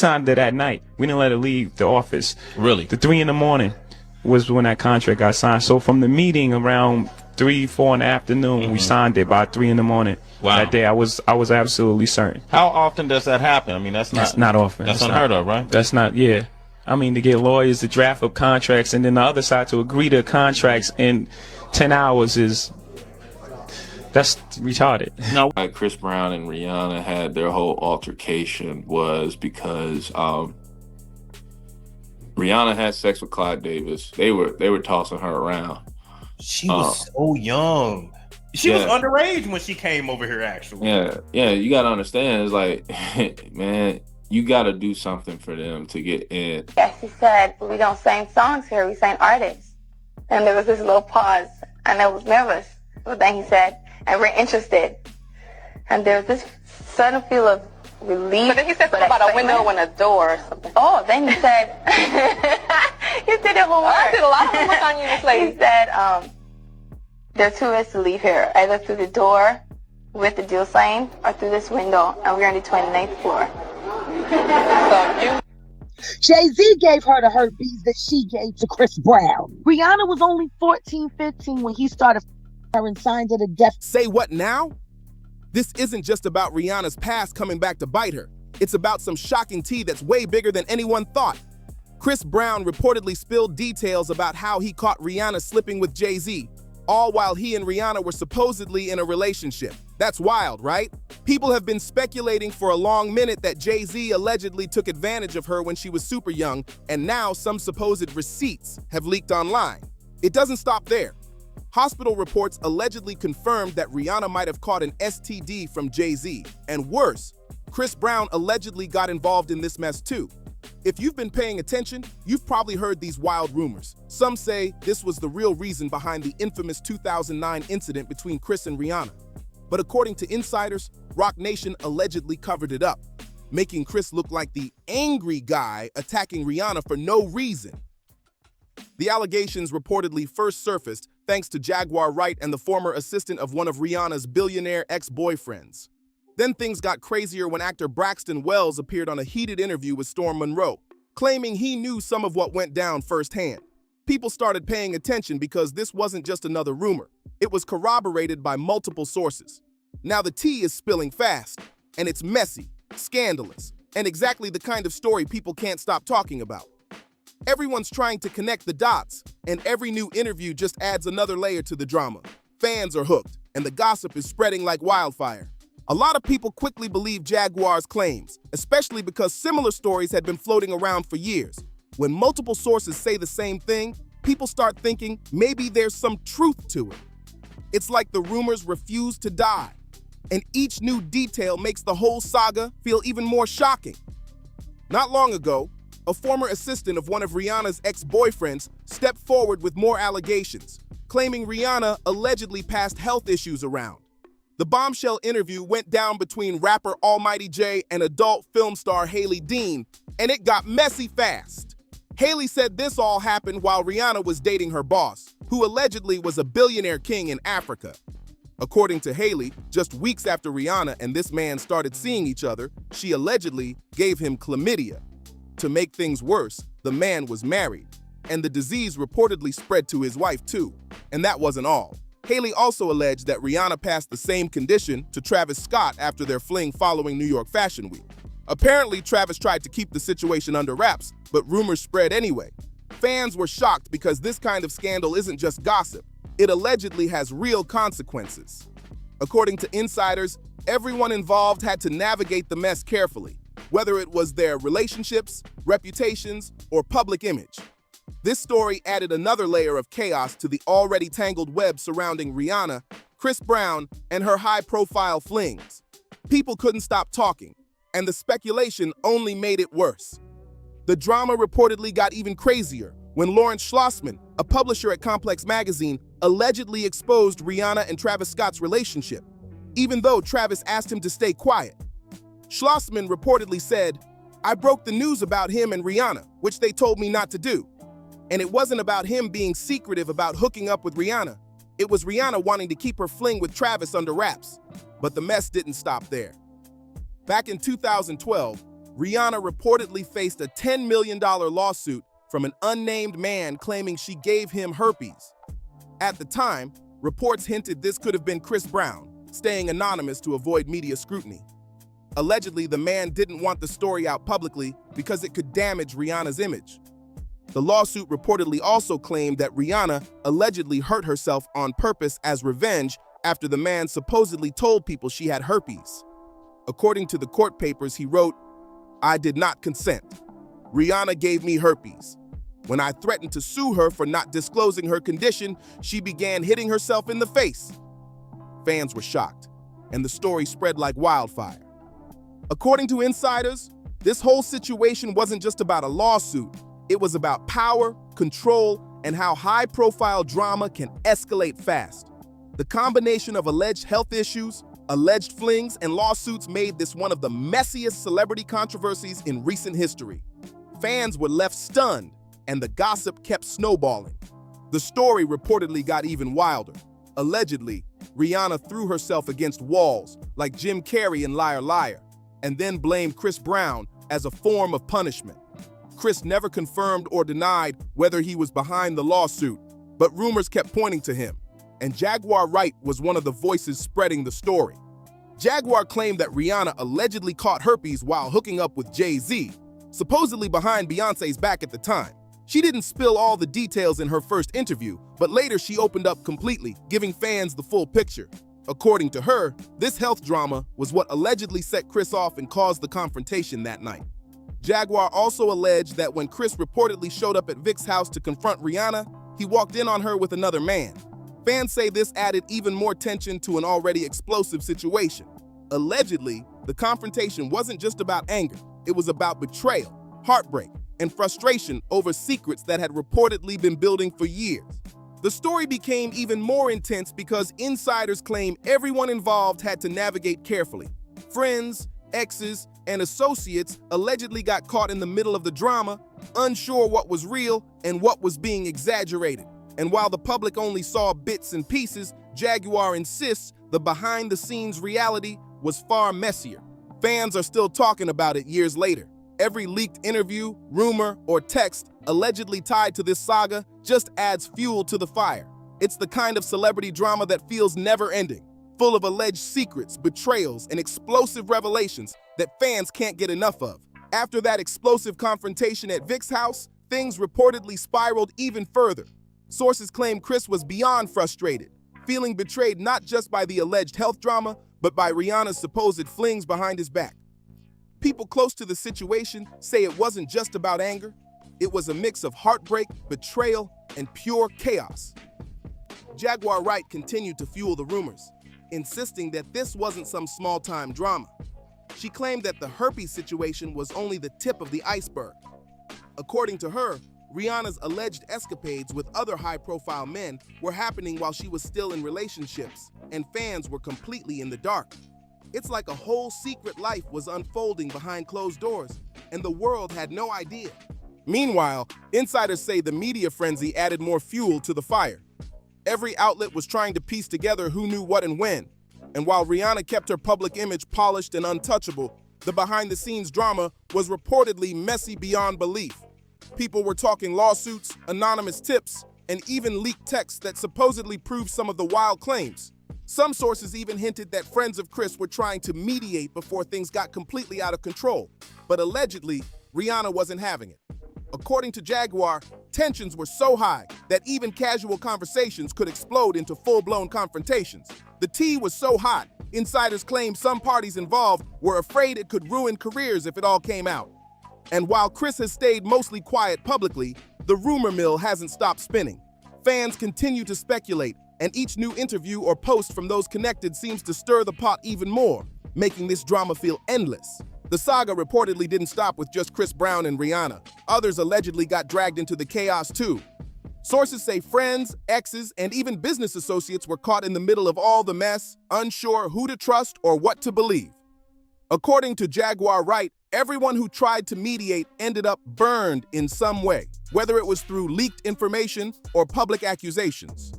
signed it that night. We didn't let her leave the office. Really? The 3 in the morning was when that contract got signed. So from the meeting around 3, 4 in the afternoon, we signed it by 3 in the morning. Wow. That day, I was absolutely certain. How often does that happen? I mean, that's not often. That's unheard of, right? That's not, yeah. I mean, to get lawyers to draft up contracts and then the other side to agree to contracts in 10 hours that's retarded. No, like Chris Brown and Rihanna had their whole altercation was because Rihanna had sex with Clyde Davis. They were tossing her around. She was so young. She was underage when she came over here, actually. Yeah. You gotta understand. It's like, man, you gotta do something for them to get in. Yes, he said, we don't sing songs here, we sing artists. And there was this little pause, and I was nervous. But then he said, and we're interested. And there was this sudden feel of relief. But then he said something about a window and a door or something. Oh, then he said, you did it homework. I did a lot of homework on you, Miss Lady. He said, there are 2 ways to leave here, either through the door with the deal signed or through this window, and we're on the 29th floor. So you... Jay Z gave her the herpes that she gave to Chris Brown. Rihanna was only 14, 15 when he started her and signed her to death. Say what now? This isn't just about Rihanna's past coming back to bite her. It's about some shocking tea that's way bigger than anyone thought. Chris Brown reportedly spilled details about how he caught Rihanna slipping with Jay Z, all while he and Rihanna were supposedly in a relationship. That's wild, right? People have been speculating for a long minute that Jay Z allegedly took advantage of her when she was super young, and now some supposed receipts have leaked online. It doesn't stop there. Hospital reports allegedly confirmed that Rihanna might have caught an STD from Jay Z, and worse, Chris Brown allegedly got involved in this mess too. If you've been paying attention, you've probably heard these wild rumors. Some say this was the real reason behind the infamous 2009 incident between Chris and Rihanna. But according to insiders, Roc Nation allegedly covered it up, making Chris look like the angry guy attacking Rihanna for no reason. The allegations reportedly first surfaced thanks to Jaguar Wright and the former assistant of one of Rihanna's billionaire ex-boyfriends. Then things got crazier when actor Braxton Wells appeared on a heated interview with Storm Monroe, claiming he knew some of what went down firsthand. People started paying attention because this wasn't just another rumor. It was corroborated by multiple sources. Now the tea is spilling fast, and it's messy, scandalous, and exactly the kind of story people can't stop talking about. Everyone's trying to connect the dots, and every new interview just adds another layer to the drama. Fans are hooked, and the gossip is spreading like wildfire. A lot of people quickly believe Jaguar's claims, especially because similar stories had been floating around for years. When multiple sources say the same thing, people start thinking maybe there's some truth to it. It's like the rumors refuse to die, and each new detail makes the whole saga feel even more shocking. Not long ago, a former assistant of one of Rihanna's ex-boyfriends stepped forward with more allegations, claiming Rihanna allegedly passed health issues around. The bombshell interview went down between rapper Almighty Jay and adult film star Haley Dean, and it got messy fast. Haley said this all happened while Rihanna was dating her boss, who allegedly was a billionaire king in Africa. According to Haley, just weeks after Rihanna and this man started seeing each other, she allegedly gave him chlamydia. To make things worse, the man was married, and the disease reportedly spread to his wife too. And that wasn't all. Haley also alleged that Rihanna passed the same condition to Travis Scott after their fling following New York Fashion Week. Apparently, Travis tried to keep the situation under wraps, but rumors spread anyway. Fans were shocked because this kind of scandal isn't just gossip. It allegedly has real consequences. According to insiders, everyone involved had to navigate the mess carefully, whether it was their relationships, reputations, or public image. This story added another layer of chaos to the already tangled web surrounding Rihanna, Chris Brown, and her high-profile flings. People couldn't stop talking, and the speculation only made it worse. The drama reportedly got even crazier when Lawrence Schlossman, a publisher at Complex Magazine, allegedly exposed Rihanna and Travis Scott's relationship, even though Travis asked him to stay quiet. Schlossman reportedly said, "I broke the news about him and Rihanna, which they told me not to do. And it wasn't about him being secretive about hooking up with Rihanna. It was Rihanna wanting to keep her fling with Travis under wraps." But the mess didn't stop there. Back in 2012, Rihanna reportedly faced a $10 million lawsuit from an unnamed man claiming she gave him herpes. At the time, reports hinted this could have been Chris Brown, staying anonymous to avoid media scrutiny. Allegedly, the man didn't want the story out publicly because it could damage Rihanna's image. The lawsuit reportedly also claimed that Rihanna allegedly hurt herself on purpose as revenge after the man supposedly told people she had herpes. According to the court papers, he wrote, "I did not consent. Rihanna gave me herpes. When I threatened to sue her for not disclosing her condition, she began hitting herself in the face." Fans were shocked, and the story spread like wildfire. According to insiders, this whole situation wasn't just about a lawsuit. It was about power, control, and how high-profile drama can escalate fast. The combination of alleged health issues, alleged flings, and lawsuits made this one of the messiest celebrity controversies in recent history. Fans were left stunned, and the gossip kept snowballing. The story reportedly got even wilder. Allegedly, Rihanna threw herself against walls, like Jim Carrey in Liar Liar, and then blamed Chris Brown as a form of punishment. Chris never confirmed or denied whether he was behind the lawsuit, but rumors kept pointing to him, and Jaguar Wright was one of the voices spreading the story. Jaguar claimed that Rihanna allegedly caught herpes while hooking up with Jay Z, supposedly behind Beyoncé's back at the time. She didn't spill all the details in her first interview, but later she opened up completely, giving fans the full picture. According to her, this health drama was what allegedly set Chris off and caused the confrontation that night. Jaguar also alleged that when Chris reportedly showed up at Vic's house to confront Rihanna, he walked in on her with another man. Fans say this added even more tension to an already explosive situation. Allegedly, the confrontation wasn't just about anger. It was about betrayal, heartbreak, and frustration over secrets that had reportedly been building for years. The story became even more intense because insiders claim everyone involved had to navigate carefully. Friends, exes, and associates allegedly got caught in the middle of the drama, unsure what was real and what was being exaggerated. And while the public only saw bits and pieces, Jaguar insists the behind-the-scenes reality was far messier. Fans are still talking about it years later. Every leaked interview, rumor, or text allegedly tied to this saga just adds fuel to the fire. It's the kind of celebrity drama that feels never-ending, full of alleged secrets, betrayals, and explosive revelations that fans can't get enough of. After that explosive confrontation at Vic's house, things reportedly spiraled even further. Sources claim Chris was beyond frustrated, feeling betrayed not just by the alleged health drama, but by Rihanna's supposed flings behind his back. People close to the situation say it wasn't just about anger. It was a mix of heartbreak, betrayal, and pure chaos. Jaguar Wright continued to fuel the rumors, insisting that this wasn't some small-time drama. She claimed that the herpes situation was only the tip of the iceberg. According to her, Rihanna's alleged escapades with other high-profile men were happening while she was still in relationships, and fans were completely in the dark. It's like a whole secret life was unfolding behind closed doors, and the world had no idea. Meanwhile, insiders say the media frenzy added more fuel to the fire. Every outlet was trying to piece together who knew what and when. And while Rihanna kept her public image polished and untouchable, the behind-the-scenes drama was reportedly messy beyond belief. People were talking lawsuits, anonymous tips, and even leaked texts that supposedly proved some of the wild claims. Some sources even hinted that friends of Chris were trying to mediate before things got completely out of control. But allegedly, Rihanna wasn't having it. According to Jaguar, tensions were so high that even casual conversations could explode into full-blown confrontations. The tea was so hot, insiders claim some parties involved were afraid it could ruin careers if it all came out. And while Chris has stayed mostly quiet publicly, the rumor mill hasn't stopped spinning. Fans continue to speculate, and each new interview or post from those connected seems to stir the pot even more, making this drama feel endless. The saga reportedly didn't stop with just Chris Brown and Rihanna. Others allegedly got dragged into the chaos too. Sources say friends, exes, and even business associates were caught in the middle of all the mess, unsure who to trust or what to believe. According to Jaguar Wright, everyone who tried to mediate ended up burned in some way, whether it was through leaked information or public accusations.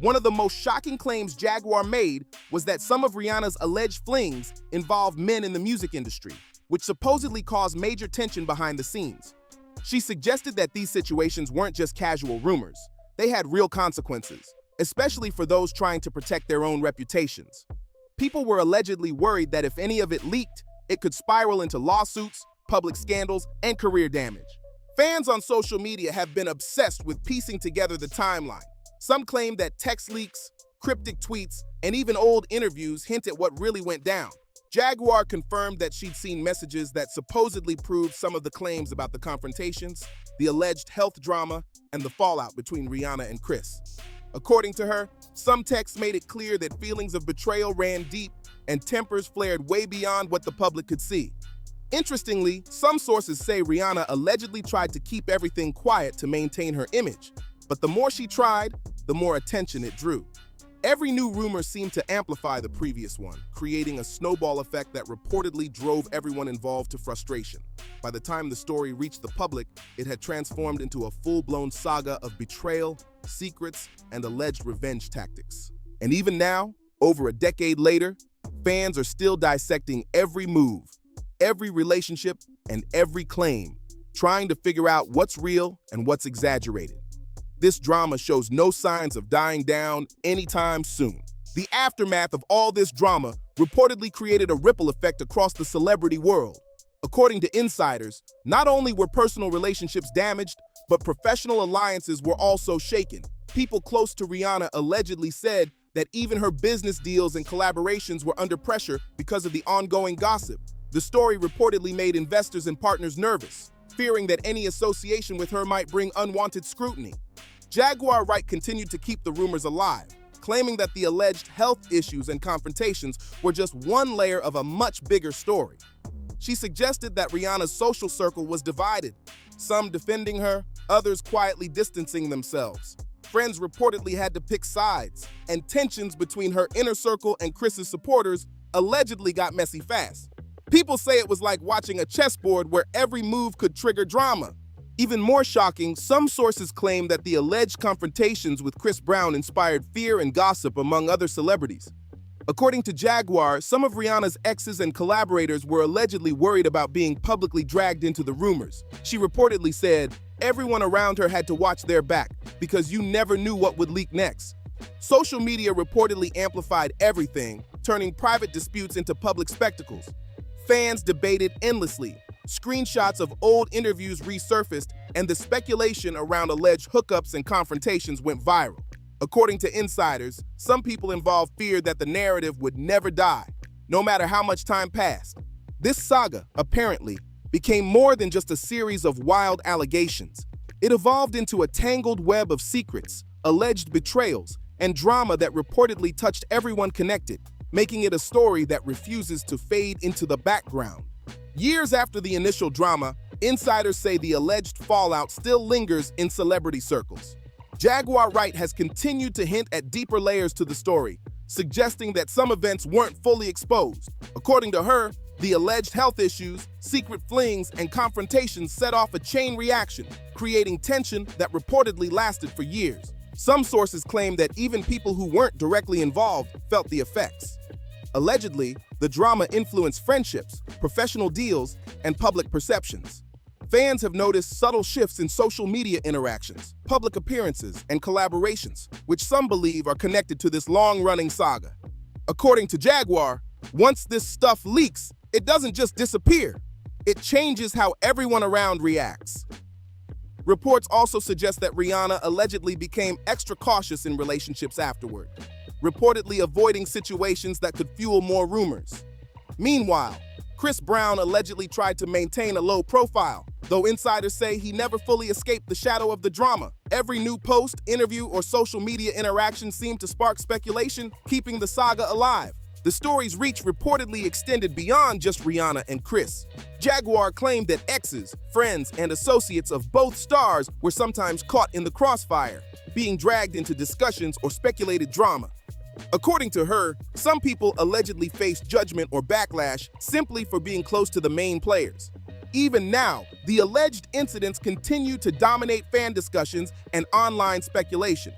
One of the most shocking claims Jaguar made was that some of Rihanna's alleged flings involved men in the music industry, which supposedly caused major tension behind the scenes. She suggested that these situations weren't just casual rumors. They had real consequences, especially for those trying to protect their own reputations. People were allegedly worried that if any of it leaked, it could spiral into lawsuits, public scandals, and career damage. Fans on social media have been obsessed with piecing together the timeline. Some claim that text leaks, cryptic tweets, and even old interviews hint at what really went down. Jaguar confirmed that she'd seen messages that supposedly proved some of the claims about the confrontations, the alleged health drama, and the fallout between Rihanna and Chris. According to her, some texts made it clear that feelings of betrayal ran deep and tempers flared way beyond what the public could see. Interestingly, some sources say Rihanna allegedly tried to keep everything quiet to maintain her image, but the more she tried, the more attention it drew. Every new rumor seemed to amplify the previous one, creating a snowball effect that reportedly drove everyone involved to frustration. By the time the story reached the public, it had transformed into a full-blown saga of betrayal, secrets, and alleged revenge tactics. And even now, over a decade later, fans are still dissecting every move, every relationship, and every claim, trying to figure out what's real and what's exaggerated. This drama shows no signs of dying down anytime soon. The aftermath of all this drama reportedly created a ripple effect across the celebrity world. According to insiders, not only were personal relationships damaged, but professional alliances were also shaken. People close to Rihanna allegedly said that even her business deals and collaborations were under pressure because of the ongoing gossip. The story reportedly made investors and partners nervous, fearing that any association with her might bring unwanted scrutiny. Jaguar Wright continued to keep the rumors alive, claiming that the alleged health issues and confrontations were just one layer of a much bigger story. She suggested that Rihanna's social circle was divided, some defending her, others quietly distancing themselves. Friends reportedly had to pick sides, and tensions between her inner circle and Chris's supporters allegedly got messy fast. People say it was like watching a chessboard where every move could trigger drama. Even more shocking, some sources claim that the alleged confrontations with Chris Brown inspired fear and gossip among other celebrities. According to Jaguar, some of Rihanna's exes and collaborators were allegedly worried about being publicly dragged into the rumors. She reportedly said, "Everyone around her had to watch their back because you never knew what would leak next." Social media reportedly amplified everything, turning private disputes into public spectacles. Fans debated endlessly. Screenshots of old interviews resurfaced, and the speculation around alleged hookups and confrontations went viral. According to insiders, some people involved feared that the narrative would never die, no matter how much time passed. This saga, apparently, became more than just a series of wild allegations. It evolved into a tangled web of secrets, alleged betrayals, and drama that reportedly touched everyone connected, making it a story that refuses to fade into the background. Years after the initial drama, insiders say the alleged fallout still lingers in celebrity circles. Jaguar Wright has continued to hint at deeper layers to the story, suggesting that some events weren't fully exposed. According to her, the alleged health issues, secret flings, and confrontations set off a chain reaction, creating tension that reportedly lasted for years. Some sources claim that even people who weren't directly involved felt the effects. Allegedly, the drama influenced friendships, professional deals, and public perceptions. Fans have noticed subtle shifts in social media interactions, public appearances, and collaborations, which some believe are connected to this long-running saga. According to Jaguar, once this stuff leaks, it doesn't just disappear. It changes how everyone around reacts. Reports also suggest that Rihanna allegedly became extra cautious in relationships afterward, reportedly avoiding situations that could fuel more rumors. Meanwhile, Chris Brown allegedly tried to maintain a low profile, though insiders say he never fully escaped the shadow of the drama. Every new post, interview, or social media interaction seemed to spark speculation, keeping the saga alive. The story's reach reportedly extended beyond just Rihanna and Chris. Jaguar claimed that exes, friends, and associates of both stars were sometimes caught in the crossfire, being dragged into discussions or speculated drama. According to her, some people allegedly faced judgment or backlash simply for being close to the main players. Even now, the alleged incidents continue to dominate fan discussions and online speculation.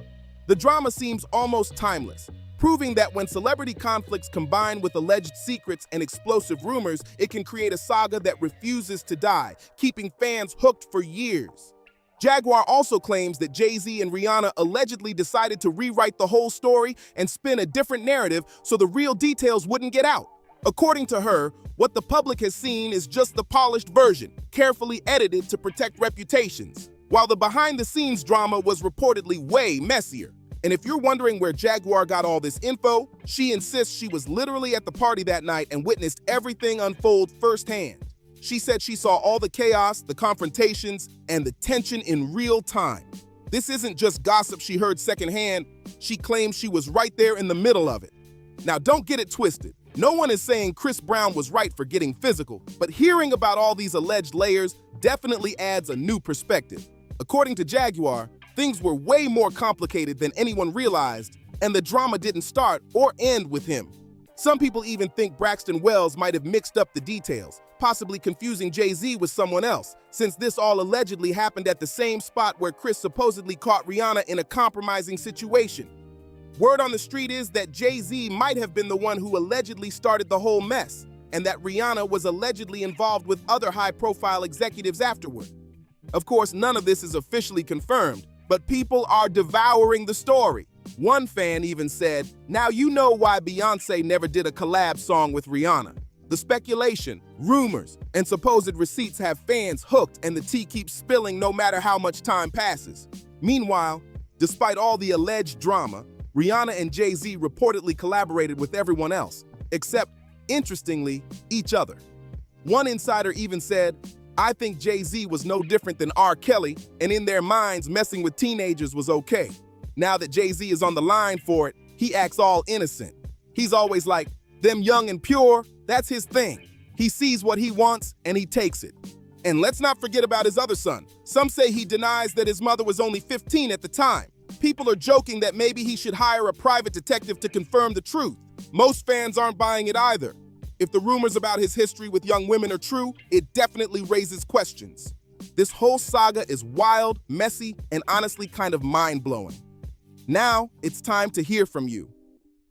The drama seems almost timeless, proving that when celebrity conflicts combine with alleged secrets and explosive rumors, it can create a saga that refuses to die, keeping fans hooked for years. Jaguar also claims that Jay Z and Rihanna allegedly decided to rewrite the whole story and spin a different narrative so the real details wouldn't get out. According to her, what the public has seen is just the polished version, carefully edited to protect reputations, while the behind-the-scenes drama was reportedly way messier. And if you're wondering where Jaguar got all this info, she insists she was literally at the party that night and witnessed everything unfold firsthand. She said she saw all the chaos, the confrontations, and the tension in real time. This isn't just gossip she heard secondhand. She claims she was right there in the middle of it. Now, don't get it twisted. No one is saying Chris Brown was right for getting physical, but hearing about all these alleged layers definitely adds a new perspective. According to Jaguar, things were way more complicated than anyone realized, and the drama didn't start or end with him. Some people even think Braxton Wells might have mixed up the details, possibly confusing Jay Z with someone else, since this all allegedly happened at the same spot where Chris supposedly caught Rihanna in a compromising situation. Word on the street is that Jay Z might have been the one who allegedly started the whole mess, and that Rihanna was allegedly involved with other high-profile executives afterward. Of course, none of this is officially confirmed, but people are devouring the story. One fan even said, "Now you know why Beyoncé never did a collab song with Rihanna." The speculation, rumors, and supposed receipts have fans hooked, and the tea keeps spilling no matter how much time passes. Meanwhile, despite all the alleged drama, Rihanna and Jay Z reportedly collaborated with everyone else, except, interestingly, each other. One insider even said, "I think Jay Z was no different than R. Kelly, and in their minds, messing with teenagers was okay. Now that Jay Z is on the line for it, he acts all innocent. He's always like, them young and pure, that's his thing. He sees what he wants, and he takes it." And let's not forget about his other son. Some say he denies that his mother was only 15 at the time. People are joking that maybe he should hire a private detective to confirm the truth. Most fans aren't buying it either. If the rumors about his history with young women are true, it definitely raises questions. This whole saga is wild, messy, and honestly kind of mind-blowing. Now, it's time to hear from you.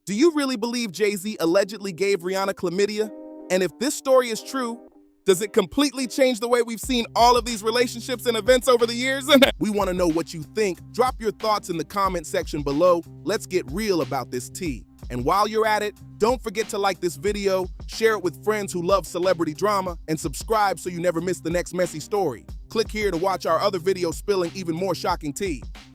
Do you really believe Jay Z allegedly gave Rihanna chlamydia? And if this story is true, does it completely change the way we've seen all of these relationships and events over the years? We want to know what you think. Drop your thoughts in the comment section below. Let's get real about this tea. And while you're at it, don't forget to like this video, share it with friends who love celebrity drama, and subscribe so you never miss the next messy story. Click here to watch our other videos spilling even more shocking tea.